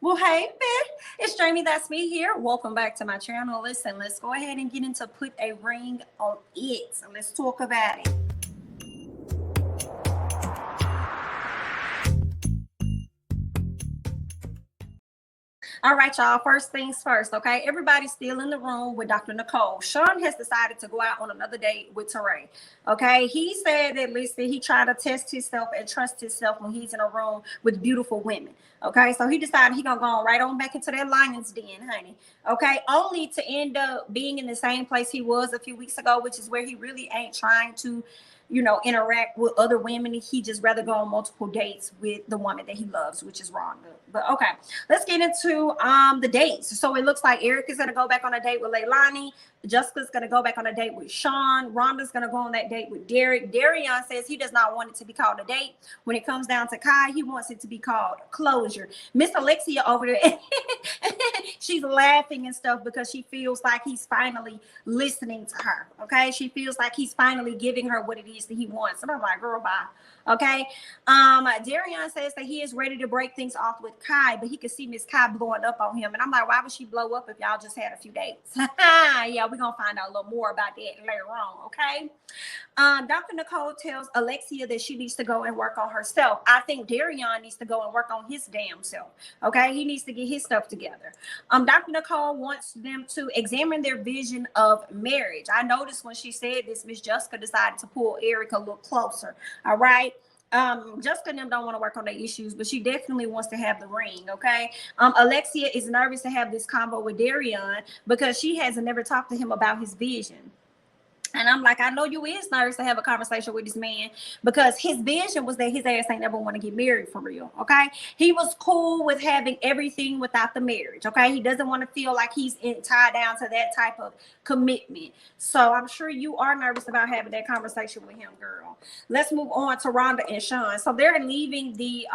Well, hey, man, it's Jamithatsme here. Welcome back to my channel. Listen, let's go ahead and get into put a ring on it. So let's talk about it. All right, y'all. First things first, okay? Everybody's still in the room with Dr. Nicole. Sean has decided to go out on another date with Tyree. Okay, he said that listen, he tried to test himself and trust himself when he's in a room with beautiful women. Okay, so he decided he gonna go on right on back into that lion's den, honey. Okay, only to end up being in the same place he was a few weeks ago, which is where he really ain't trying to interact with other women. He just rather go on multiple dates with the woman that he loves, which is Rhonda. But okay, let's get into the dates. So it looks like Eric is gonna go back on a date with Leilani. Jessica's gonna go back on a date with Sean. Rhonda's gonna go on that date with Derek. Darion says he does not want it to be called a date. When it comes down to Kai, he wants it to be called closure. Miss Alexia over there, she's laughing and stuff because she feels like he's finally listening to her. Okay, she feels like he's finally giving her what it is that he wants. And I'm like, girl, bye. Okay. Darion says that he is ready to break things off with Kai, but he could see Miss Kai blowing up on him. And I'm like, why would she blow up if y'all just had a few dates? Yeah, we're gonna find out a little more about that later on. Okay. Dr. Nicole tells Alexia that she needs to go and work on herself. I think Darion needs to go and work on his damn self. Okay, he needs to get his stuff together. Dr. Nicole wants them to examine their vision of marriage. I noticed when she said this, Miss Jessica decided to pull Eric a little closer. All right. Jessica and them don't want to work on their issues, but she definitely wants to have the ring. Okay. Alexia is nervous to have this convo with Darion because she hasn't never talked to him about his vision. And I'm like, I know you is nervous to have a conversation with this man because his vision was that his ass ain't never want to get married for real. Okay. He was cool with having everything without the marriage. Okay. He doesn't want to feel like he's tied down to that type of commitment. So I'm sure you are nervous about having that conversation with him, girl. Let's move on to Rhonda and Sean. So they're leaving the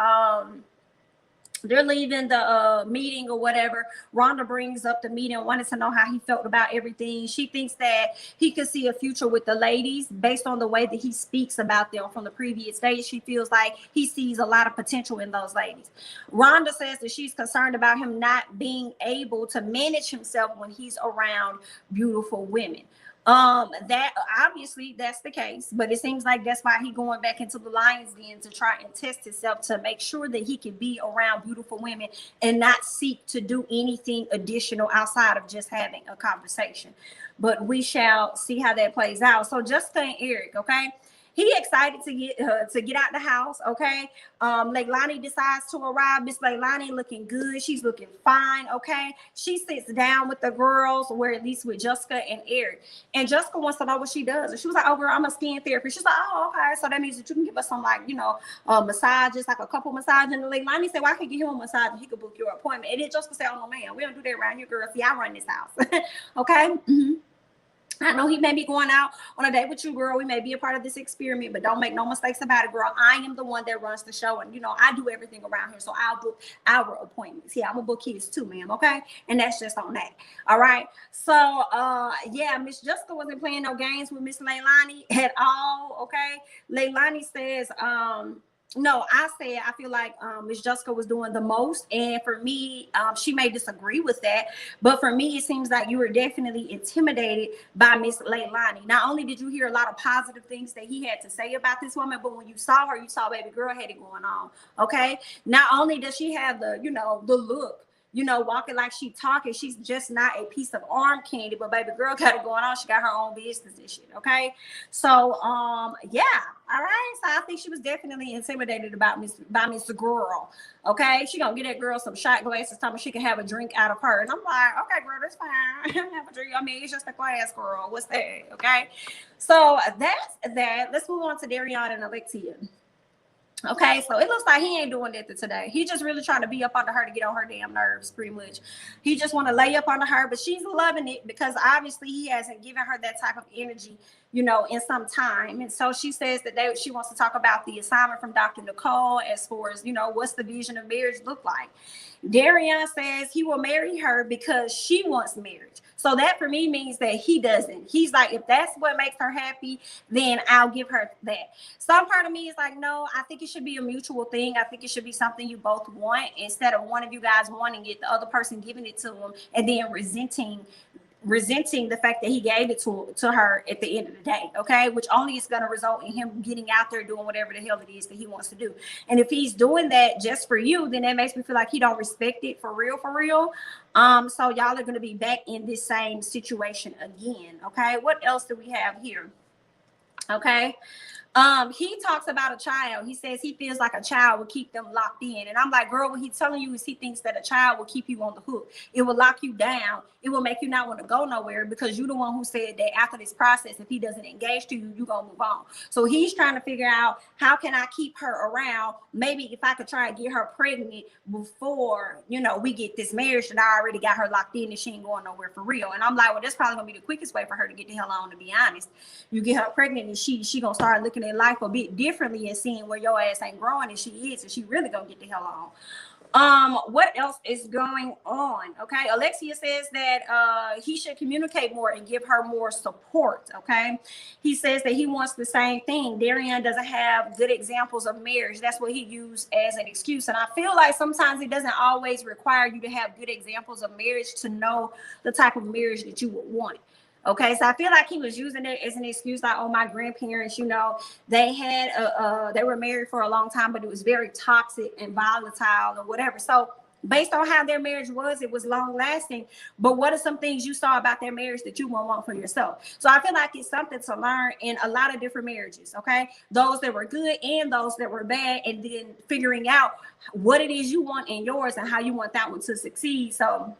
meeting or whatever. Rhonda brings up the meeting, wanted to know how he felt about everything. She thinks that he could see a future with the ladies based on the way that he speaks about them from the previous days. She feels like he sees a lot of potential in those ladies. Rhonda says that she's concerned about him not being able to manage himself when he's around beautiful women. That obviously that's the case, but it seems like that's why he going back into the lion's den to try and test himself to make sure that he can be around beautiful women and not seek to do anything additional outside of just having a conversation. But we shall see how that plays out. So Jessica and Eric, okay, he excited to get out the house. Okay. Leilani decides to arrive. Miss Leilani looking good. She's looking fine. Okay. She sits down with the girls, or at least with Jessica and Eric. And Jessica wants to know what she does. And she was like, oh, girl, I'm a skin therapist. She's like, oh, okay. So that means that you can give us some, like, massages, like a couple massages. And Leilani said, well, I can give him a massage and he could book your appointment. And then Jessica said, oh, no, man, we don't do that around here, girl. See, I run this house. Okay. Mm-hmm. I know he may be going out on a date with you, girl. We may be a part of this experiment, but don't make no mistakes about it, girl. I am the one that runs the show, and I do everything around here. So I'll book our appointments. Yeah, I'm gonna book his too, ma'am. Okay, and that's just on that. All right. So yeah, Miss Jessica wasn't playing no games with Miss Leilani at all. Okay, Leilani says no, I said I feel like Miss Jessica was doing the most, and for me, she may disagree with that, but for me, it seems like you were definitely intimidated by Miss Leilani. Not only did you hear a lot of positive things that he had to say about this woman, but when you saw her, you saw baby girl had it going on. Okay, not only does she have the the look, walking like she talking, she's just not a piece of arm candy, but baby girl got it going on. She got her own business and shit. Okay, so yeah, all right. So I think she was definitely intimidated by Miss Girl. Okay, she gonna get that girl some shot glasses, telling me she can have a drink out of her, and I'm like, okay, girl, that's fine. Have a drink. I mean, it's just a class, girl. What's that? Okay, so that's that. Let's move on to Darion and Alexia. Okay, so it looks like he ain't doing that today. He just really trying to be up under her to get on her damn nerves, pretty much. He just want to lay up under her, but she's loving it because obviously he hasn't given her that type of energy in some time. And so she says that she wants to talk about the assignment from Dr. Nicole as far as, what's the vision of marriage look like. Darion says he will marry her because she wants marriage. So that for me means that he doesn't. He's like, if that's what makes her happy, then I'll give her that. Some part of me is like, no, I think it should be a mutual thing. I think it should be something you both want, instead of one of you guys wanting it, the other person giving it to them, and then resenting the fact that he gave it to her at the end of the day, okay? Which only is going to result in him getting out there doing whatever the hell it is that he wants to do. And if he's doing that just for you, then that makes me feel like he don't respect it for real. So y'all are going to be back in this same situation again, okay? What else do we have here? Okay. He talks about a child. He says he feels like a child will keep them locked in. And I'm like, girl, what he's telling you is he thinks that a child will keep you on the hook. It will lock you down. It will make you not want to go nowhere, because you're the one who said that after this process, if he doesn't engage to you, you're going to move on. So he's trying to figure out, how can I keep her around? Maybe if I could try and get her pregnant before, we get this marriage, that I already got her locked in and she ain't going nowhere for real. And I'm like, well, that's probably going to be the quickest way for her to get the hell on, to be honest. You get her pregnant and she going to start looking at life a bit differently and seeing where your ass ain't growing and she is, and she really gonna get the hell on. What else is going on? Okay, Alexia says that he should communicate more and give her more support. Okay, he says that he wants the same thing. Darion doesn't have good examples of marriage. That's what he used as an excuse. And I feel like sometimes it doesn't always require you to have good examples of marriage to know the type of marriage that you would want. Okay, so I feel like he was using it as an excuse, like, oh, my grandparents, they had they were married for a long time, but it was very toxic and volatile or whatever. So based on how their marriage was, it was long lasting. But what are some things you saw about their marriage that you won't want for yourself? So I feel like it's something to learn in a lot of different marriages. Okay, those that were good and those that were bad, and then figuring out what it is you want in yours and how you want that one to succeed. So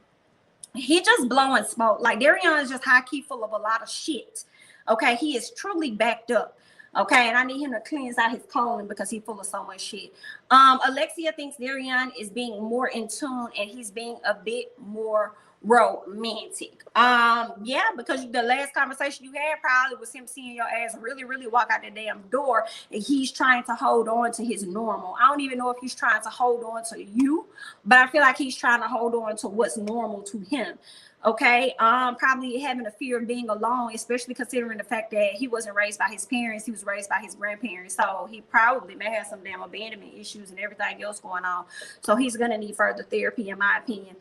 he just blowing smoke. Like, Darion is just high key full of a lot of shit. Okay, he is truly backed up. Okay, and I need him to cleanse out his colon because he's full of so much shit. Alexia thinks Darion is being more in tune and he's being a bit more romantic. Yeah, because the last conversation you had probably was him seeing your ass really walk out the damn door, and he's trying to hold on to his normal. I don't even know if he's trying to hold on to you, but I feel like he's trying to hold on to what's normal to him. Okay, probably having a fear of being alone, especially considering the fact that he wasn't raised by his parents, he was raised by his grandparents. So he probably may have some damn abandonment issues and everything else going on. So he's gonna need further therapy, in my opinion.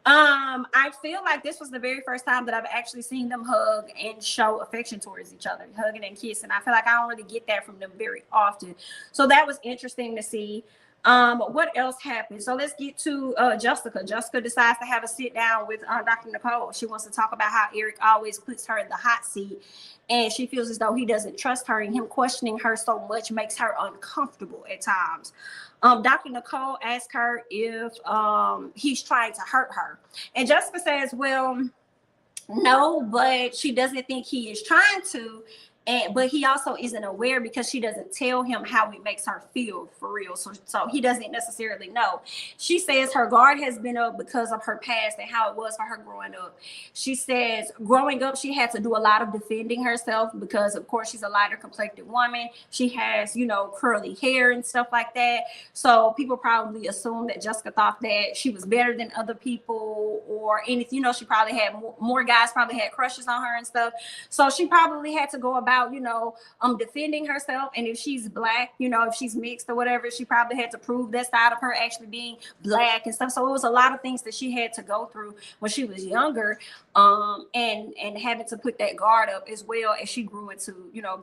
I feel like this was the very first time that I've actually seen them hug and show affection towards each other, hugging and kissing. I feel like I don't really get that from them very often. So that was interesting to see. What else happened? So let's get to Jessica. Jessica decides to have a sit down with Dr. Nicole. She wants to talk about how Eric always puts her in the hot seat, and she feels as though he doesn't trust her, and him questioning her so much makes her uncomfortable at times. Dr. Nicole asks her if he's trying to hurt her, and Jessica says, well, no, but she doesn't think he is trying to. But he also isn't aware because she doesn't tell him how it makes her feel for real. So he doesn't necessarily know. She says her guard has been up because of her past and how it was for her growing up. She says growing up, she had to do a lot of defending herself because, of course, she's a lighter complected woman. She has, curly hair and stuff like that. So people probably assume that Jessica thought that she was better than other people, or anything. She probably had more guys probably had crushes on her and stuff. So she probably had to go about defending herself. And if she's black, if she's mixed or whatever, she probably had to prove that side of her actually being black and stuff. So it was a lot of things that she had to go through when she was younger, and having to put that guard up as well as she grew into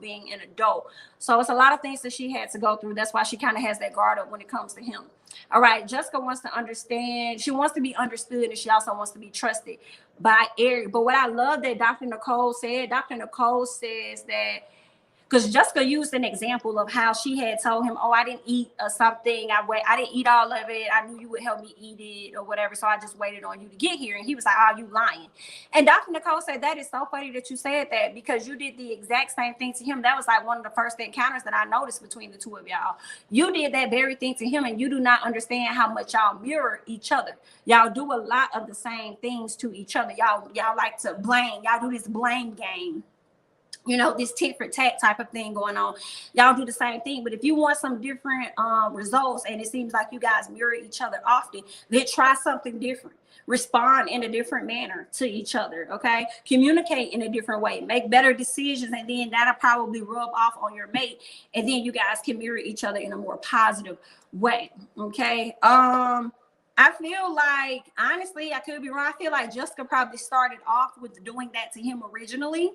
being an adult. So it's a lot of things that she had to go through. That's why she kind of has that guard up when it comes to him. All right, Jessica wants to understand. She wants to be understood, and she also wants to be trusted by Eric. But what I love that Dr. Nicole said, Dr. Nicole says that, because Jessica used an example of how she had told him, oh, I didn't eat something. I didn't eat all of it. I knew you would help me eat it or whatever. So I just waited on you to get here. And he was like, oh, you lying. And Dr. Nicole said, that is so funny that you said that, because you did the exact same thing to him. That was like one of the first encounters that I noticed between the two of y'all. You did that very thing to him, and you do not understand how much y'all mirror each other. Y'all do a lot of the same things to each other. Y'all like to blame. Y'all do this blame game. you know, this tit for tat type of thing going on. Y'all do the same thing. But if you want some different results, and it seems like you guys mirror each other often, then try something different. Respond in a different manner to each other. Okay, communicate in a different way, make better decisions, and then that'll probably rub off on your mate, and then you guys can mirror each other in a more positive way. Okay. I feel like, honestly, I could be wrong. I feel like Jessica probably started off with doing that to him originally,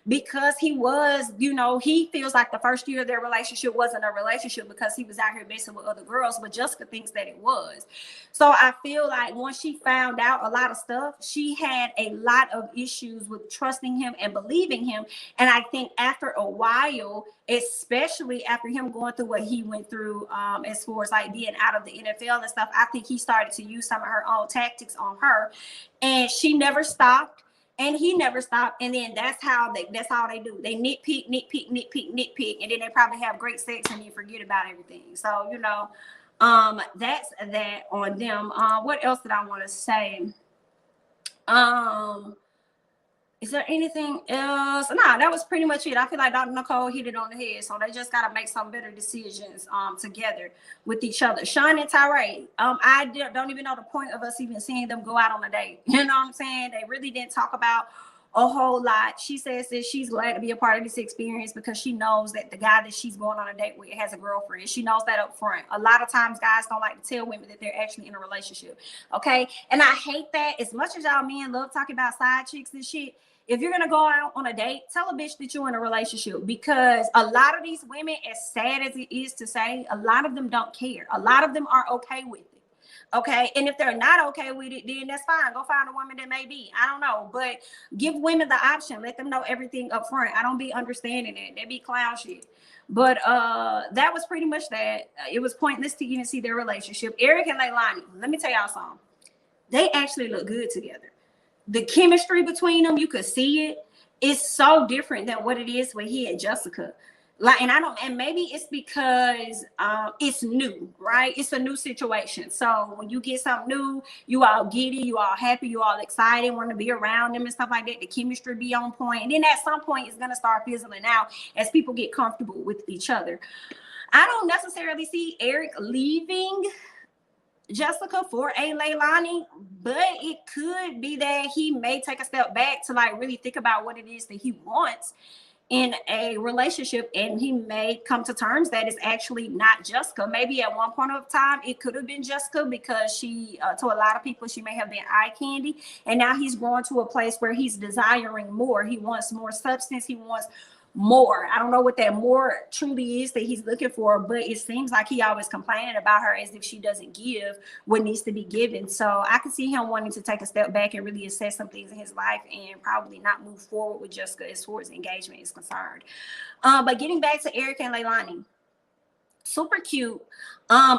because he was, you know, he feels like the first year of their relationship wasn't a relationship because he was out here messing with other girls, but Jessica thinks that it was. So I feel like once she found out a lot of stuff, she had a lot of issues with trusting him and believing him. And I think after a while, especially after him going through what he went through, as far as like being out of the NFL and stuff, I think he started to use some of her own tactics on her, and she never stopped and he never stopped. And then that's how they do. They nitpick, and then they probably have great sex and then forget about everything. So, you know, that's that on them. What else did I want to say? Is there anything else? No, that was pretty much it. I feel like Dr. Nicole hit it on the head. So they just got to make some better decisions together with each other. Sean and Tyree, I don't even know the point of us even seeing them go out on a date. You know what I'm saying? They really didn't talk about a whole lot. She says that she's glad to be a part of this experience because she knows that the guy that she's going on a date with has a girlfriend. She knows that up front. A lot of times guys don't like to tell women that they're actually in a relationship. Okay. And I hate that. As much as y'all men love talking about side chicks and shit, if you're going to go out on a date, tell a bitch that you're in a relationship, because a lot of these women, as sad as it is to say, a lot of them don't care. A lot of them are okay with it. Okay. And if they're not okay with it, then that's fine. Go find a woman that may be. I don't know. But give women the option. Let them know everything up front. I don't be understanding it. They be clown shit. But that was pretty much that. It was pointless to even see their relationship. Eric and Leilani, let me tell y'all something. They actually look good together. The chemistry between them, you could see it. It's so different than what it is with he and Jessica. Like, and maybe it's because it's new, right? It's a new situation. So when you get something new, you all giddy, you all happy, you all excited, want to be around them and stuff like that. The chemistry be on point. And then at some point, it's going to start fizzling out as people get comfortable with each other. I don't necessarily see Eric leaving Jessica for a Leilani, but it could be that he may take a step back to like really think about what it is that he wants in a relationship, and he may come to terms that it's actually not Jessica. Maybe at one point of time it could have been Jessica, because she to a lot of people she may have been eye candy, and now he's growing to a place where he's desiring more. He wants more substance. He wants more. I don't know what that more truly is that he's looking for, but it seems like he always complaining about her as if she doesn't give what needs to be given. So I can see him wanting to take a step back and really assess some things in his life and probably not move forward with Jessica as far as engagement is concerned. But getting back to Eric and Leilani, super cute.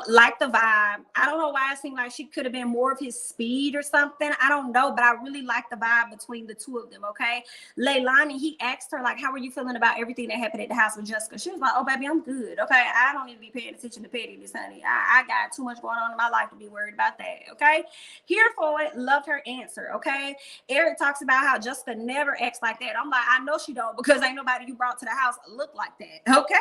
Like the vibe. I don't know why it seemed like she could have been more of his speed or something. I don't know, but I really like the vibe between the two of them. Okay. Leilani, he asked her, like, how are you feeling about everything that happened at the house with Jessica? She was like, oh, baby, I'm good. Okay. I don't need to be paying attention to pettiness, honey. I got too much going on in my life to be worried about that. Okay. Here for it. Loved her answer. Okay. Eric talks about how Jessica never acts like that. I'm like, I know she don't, because ain't nobody you brought to the house look like that. Okay.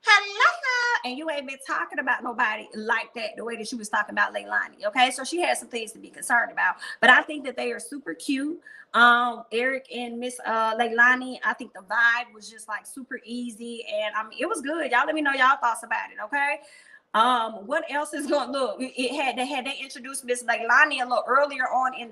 Hello, and you ain't been talking about nobody like that the way that she was talking about Leilani. Okay, so she has some things to be concerned about, but I think that they are super cute. Eric and Miss Leilani, I think the vibe was just like super easy, and I mean it was good. Y'all let me know y'all thoughts about it. Okay. What else is going to look? They introduced Miss Leilani a little earlier on in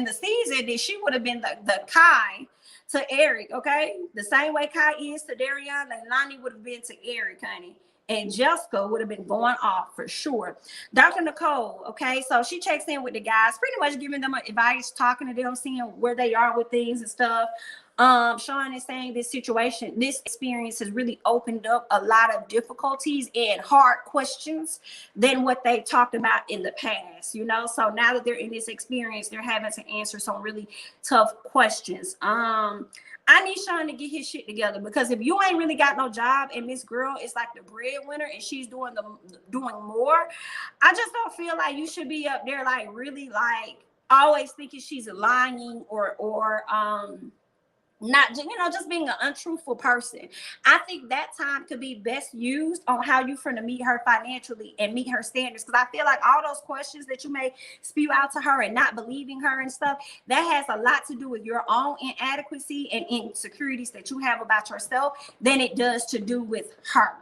the season, that she would have been the Kai to Eric, okay? The same way Kai is to Darion, Leilani would have been to Eric, honey. And Jessica would have been going off for sure. Dr. Nicole, okay, so she checks in with the guys, pretty much giving them advice, talking to them, seeing where they are with things and stuff. Sean is saying this experience has really opened up a lot of difficulties and hard questions than what they talked about in the past, you know? So now that they're in this experience, they're having to answer some really tough questions. I need Sean to get his shit together, because if you ain't really got no job and this girl is like the breadwinner and she's doing more, I just don't feel like you should be up there like really like always thinking she's lying or not, you know, just being an untruthful person. I think that time could be best used on how you finna meet her financially and meet her standards. Because I feel like all those questions that you may spew out to her and not believing her and stuff, that has a lot to do with your own inadequacy and insecurities that you have about yourself than it does to do with her.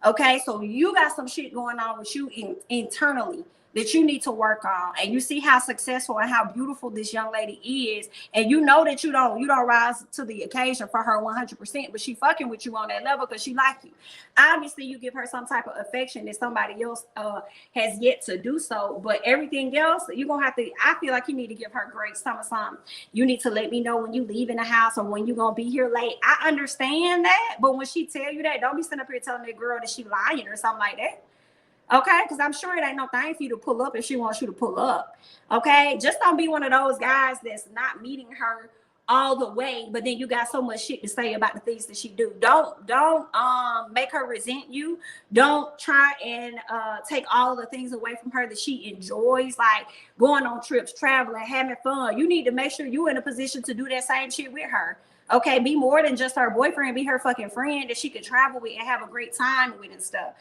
Okay, so you got some shit going on with you internally that you need to work on, and you see how successful and how beautiful this young lady is, and you know that you don't rise to the occasion for her 100%, but she fucking with you on that level because she like you. Obviously, you give her some type of affection that somebody else has yet to do so, but everything else you're gonna have to. I feel like you need to give her grace. Some. You need to let me know when you leaving the house or when you gonna be here late. I understand that, but when she tell you that, don't be sitting up here telling that girl that she lying or something like that. Okay, because I'm sure it ain't no thing for you to pull up if she wants you to pull up. Okay, just don't be one of those guys that's not meeting her all the way, but then you got so much shit to say about the things that she do. Don't make her resent you. Don't try and take all the things away from her that she enjoys, like going on trips, traveling, having fun. You need to make sure you're in a position to do that same shit with her. Okay, be more than just her boyfriend. Be her fucking friend that she could travel with and have a great time with and stuff.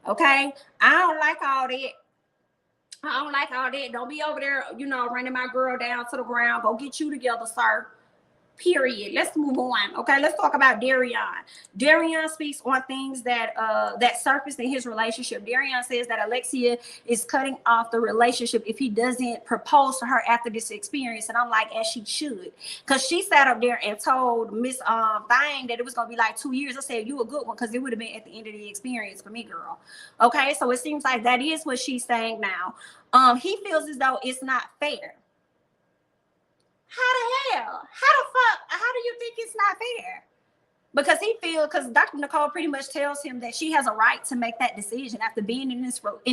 Okay, I don't like all that. Don't be over there, you know, running my girl down to the ground. Go get you together, sir. Period. Let's move on. Okay, let's talk about Darion. Darion speaks on things that that surfaced in his relationship. Darion says that Alexia is cutting off the relationship if he doesn't propose to her after this experience. And I'm like, as she should, because she sat up there and told Miss Thing that it was gonna be like 2 years. I said, you a good one, because it would have been at the end of the experience for me, girl. Okay, so it seems like that is what she's saying now. He feels as though it's not fair. How the hell? How do you think it's not fair? Because because Dr. Nicole pretty much tells him that she has a right to make that decision after being in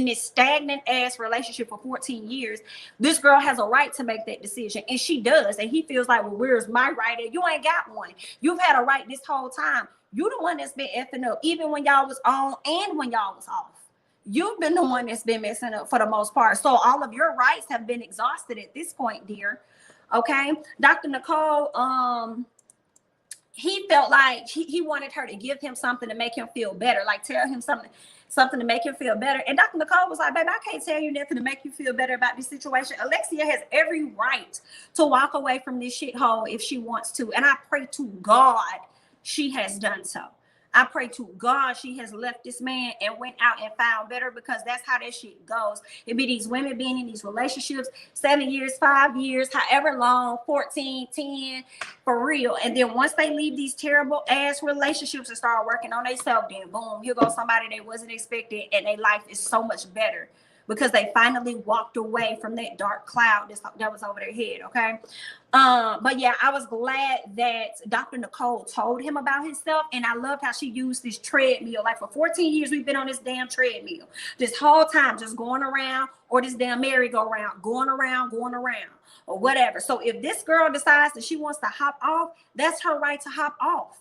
this stagnant ass relationship for 14 years. This girl has a right to make that decision, and she does. And he feels like, well, where's my right? And you ain't got one. You've had a right this whole time. You the one that's been effing up, even when y'all was on and when y'all was off. You've been the one that's been messing up for the most part. So all of your rights have been exhausted at this point, dear. Okay, Dr. Nicole, he felt like he wanted her to give him something to make him feel better, like tell him something to make him feel better. And Dr. Nicole was like, baby, I can't tell you nothing to make you feel better about this situation. Alexia has every right to walk away from this shithole if she wants to. And I pray to God she has done so. I pray to God she has left this man and went out and found better, because that's how that shit goes. It be these women being in these relationships 7 years, 5 years, however long, 14, 10, for real. And then once they leave these terrible ass relationships and start working on themselves, then boom, here goes somebody they wasn't expecting, and their life is so much better because they finally walked away from that dark cloud that was over their head. Okay. But yeah, I was glad that Dr. Nicole told him about himself, and I loved how she used this treadmill. Like for 14 years, we've been on this damn treadmill this whole time, just going around, or this damn merry-go-round, going around, or whatever. So if this girl decides that she wants to hop off, that's her right to hop off.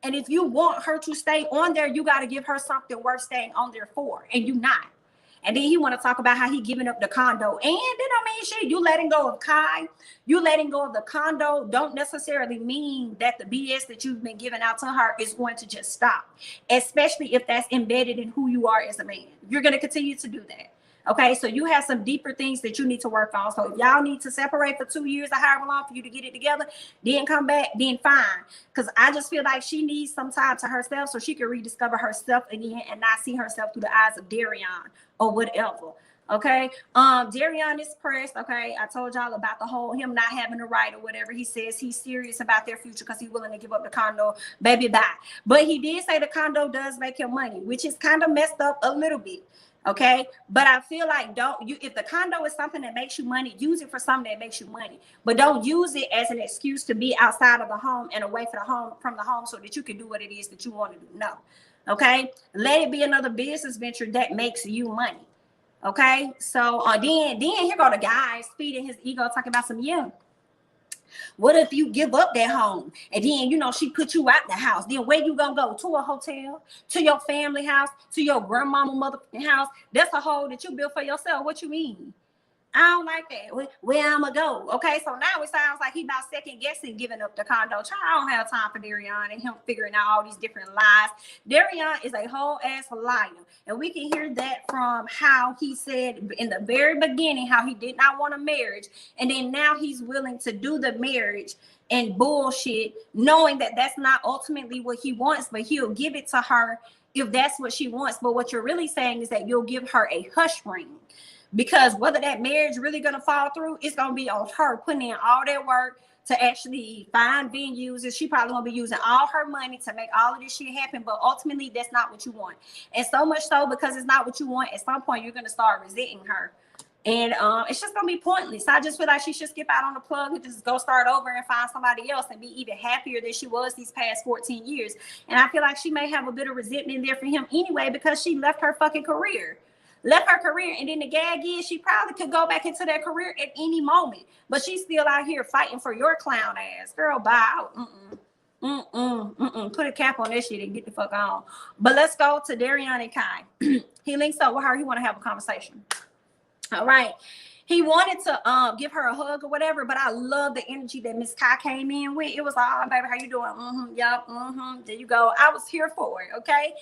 And if you want her to stay on there, you got to give her something worth staying on there for, and you not. And then he want to talk about how he giving up the condo. And then, I mean, shit, you letting go of Kai, you letting go of the condo don't necessarily mean that the BS that you've been giving out to her is going to just stop, especially if that's embedded in who you are as a man. You're going to continue to do that. Okay, so you have some deeper things that you need to work on. So if y'all need to separate for 2 years or however long for you to get it together, then come back, then fine. Because I just feel like she needs some time to herself so she can rediscover herself again and not see herself through the eyes of Darion or whatever. Okay, Darion is pressed. Okay, I told y'all about the whole him not having a right or whatever. He says he's serious about their future because he's willing to give up the condo. Baby, bye. But he did say the condo does make him money, which is kind of messed up a little bit. Okay, but I feel like if the condo is something that makes you money, use it for something that makes you money, but don't use it as an excuse to be outside of the home and away from the home so that you can do what it is that you want to do. No. Okay, let it be another business venture that makes you money. Okay, so then here go the guy feeding his ego, talking about some what if you give up that home and then, she put you out the house? Then where you gonna go? To a hotel, to your family house, to your grandmama motherfucking house? That's a hole that you built for yourself. What you mean? I don't like that. Where I'ma go? Okay, so now it sounds like he about second guessing giving up the condo. Child, I don't have time for Darion and him figuring out all these different lies. Darion is a whole ass liar, and we can hear that from how he said in the very beginning how he did not want a marriage, and then now he's willing to do the marriage and bullshit, knowing that that's not ultimately what he wants, but he'll give it to her if that's what she wants. But what you're really saying is that you'll give her a hush ring, because whether that marriage really gonna fall through, it's gonna be on her putting in all that work to actually find venues, and she probably gonna be using all her money to make all of this shit happen. But ultimately, that's not what you want, and so much so because it's not what you want. At some point, you're gonna start resenting her. And it's just gonna be pointless. I just feel like she should skip out on the plug and just go start over and find somebody else and be even happier than she was these past 14 years. And I feel like she may have a bit of resentment there for him anyway, because she left her fucking career. And then the gag is she probably could go back into that career at any moment, but she's still out here fighting for your clown ass. Girl, bye out. Put a cap on this shit and get the fuck on. But let's go to Darion and Kai. He links up with her. He want to have a conversation. All right. He wanted to give her a hug or whatever, but I love the energy that Miss Kai came in with. It was like, oh, baby, how you doing? Yep. There you go. I was here for it. Okay.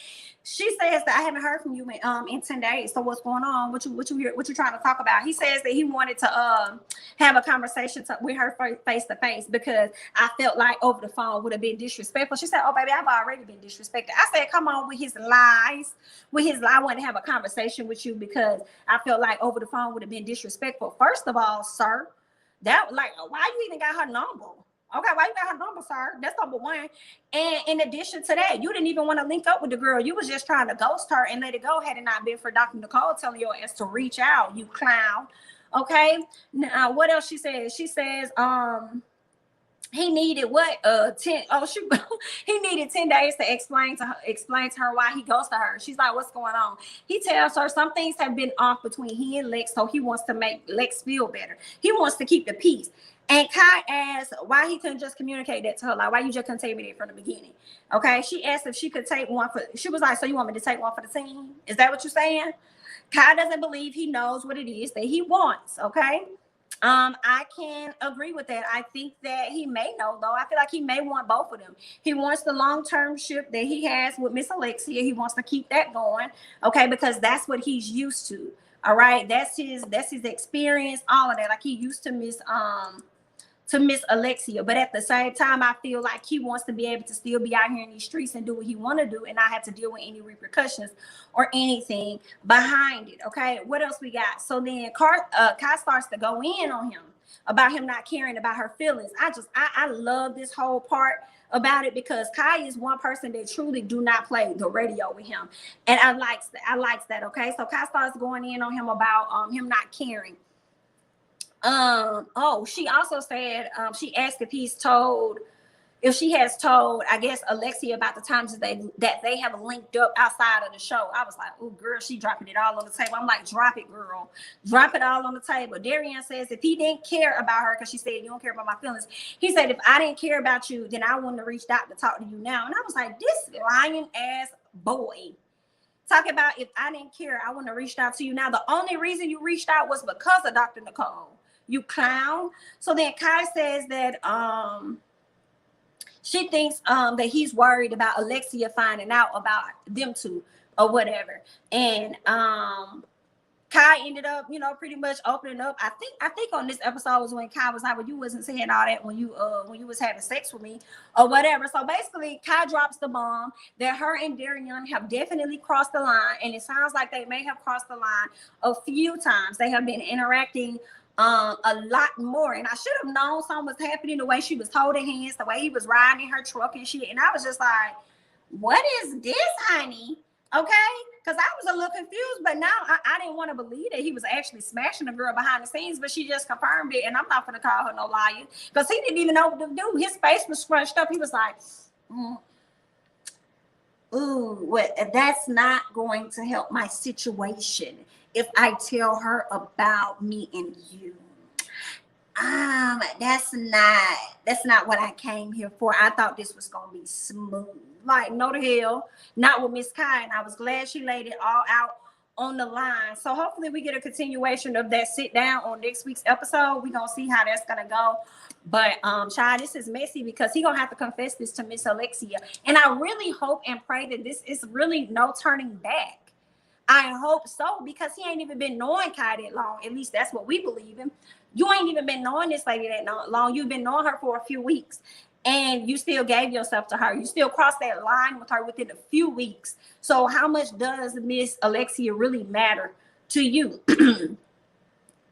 She says that I haven't heard from you in 10 days. So what's going on? What you trying to talk about? He says that he wanted to have a conversation with her face to face, because I felt like over the phone would have been disrespectful. She said, oh, baby, I've already been disrespected. I said, come on with his lies. I want to have a conversation with you because I felt like over the phone would have been disrespectful. First of all, sir, that like, why you even got her number? Okay, why you got her number, sir? That's number one. And in addition to that, you didn't even want to link up with the girl. You was just trying to ghost her and let it go had it not been for Dr. Nicole telling your ass to reach out, you clown. Okay. Now, what else she says? She says, he needed what? 10. Oh, shoot. He needed 10 days to explain to her why he goes to her. She's like, what's going on? He tells her some things have been off between he and Lex, so he wants to make Lex feel better. He wants to keep the peace. And Kai asked why he couldn't just communicate that to her. Like, why you just couldn't tell me that from the beginning? Okay. She asked if she could take one for, she was like, so you want me to take one for the team? Is that what you're saying? Kai doesn't believe he knows what it is that he wants. Okay. I can agree with that. I think that he may know, though. I feel like he may want both of them. He wants the long-term ship that he has with Miss Alexia. He wants to keep that going. Okay. Because that's what he's used to. All right. That's his experience, all of that. Like, he used to Miss Alexia, but at the same time, I feel like he wants to be able to still be out here in these streets and do what he want to do and not have to deal with any repercussions or anything behind it. Okay, what else we got? So then Kai starts to go in on him about him not caring about her feelings. I love this whole part about it, because Kai is one person that truly do not play the radio with him, and I likes that. Okay, so Kai starts going in on him about him not caring. She also said she asked if she has told, I guess, Alexia about the times that they have linked up outside of the show. I was like, oh, girl, she dropping it all on the table. I'm like, drop it, girl. Drop it all on the table. Darion says if he didn't care about her, because she said, you don't care about my feelings. He said, if I didn't care about you, then I wouldn't have reached out to talk to you now. And I was like, this lying ass boy. Talk about if I didn't care, I wouldn't have reached out to you. Now, the only reason you reached out was because of Dr. Nicole. You clown. So then Kai says that she thinks that he's worried about Alexia finding out about them two or whatever. And Kai ended up, pretty much opening up. I think on this episode was when Kai was like, well, you wasn't saying all that when you was having sex with me or whatever. So basically Kai drops the bomb that her and Darion have definitely crossed the line, and it sounds like they may have crossed the line a few times. They have been interacting a lot more, and I should have known something was happening the way she was holding hands, the way he was riding in her truck and shit. And I was just like, what is this, honey? Okay, because I was a little confused, but now I didn't want to believe that he was actually smashing the girl behind the scenes, but she just confirmed it, and I'm not gonna call her no liar, because he didn't even know what to do. His face was scrunched up. He was like, ooh, well, that's not going to help my situation if I tell her about me and you. That's not what I came here for. I thought this was gonna be smooth. Like, no the hell, not with Miss Kai. And I was glad she laid it all out on the line. So hopefully we get a continuation of that sit down on next week's episode. We're gonna see how that's gonna go. But child, this is messy because he gonna have to confess this to Miss Alexia. And I really hope and pray that this is really no turning back. I hope so, because he ain't even been knowing Kai that long. At least that's what we believe in. You ain't even been knowing this lady that long. You've been knowing her for a few weeks, and you still gave yourself to her. You still crossed that line with her within a few weeks. So how much does Miss Alexia really matter to you?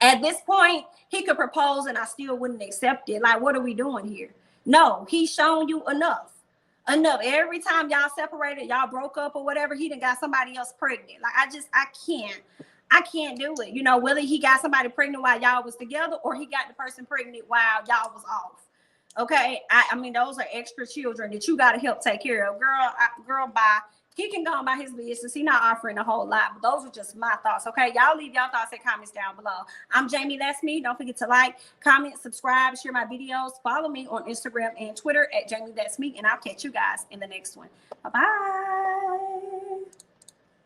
At this point, he could propose and I still wouldn't accept it. Like, what are we doing here? No, he's shown you enough. Every time y'all separated, y'all broke up or whatever, he done got somebody else pregnant. Like, I can't do it. You know, whether he got somebody pregnant while y'all was together or he got the person pregnant while y'all was off. Okay, I mean, those are extra children that you got to help take care of. Girl, bye. He can go on by his business. He's not offering a whole lot, but those are just my thoughts. Okay, y'all leave y'all thoughts and comments down below. I'm Jamithatsme. Don't forget to like, comment, subscribe, share my videos. Follow me on Instagram and Twitter at Jamithatsme, and I'll catch you guys in the next one. Bye-bye.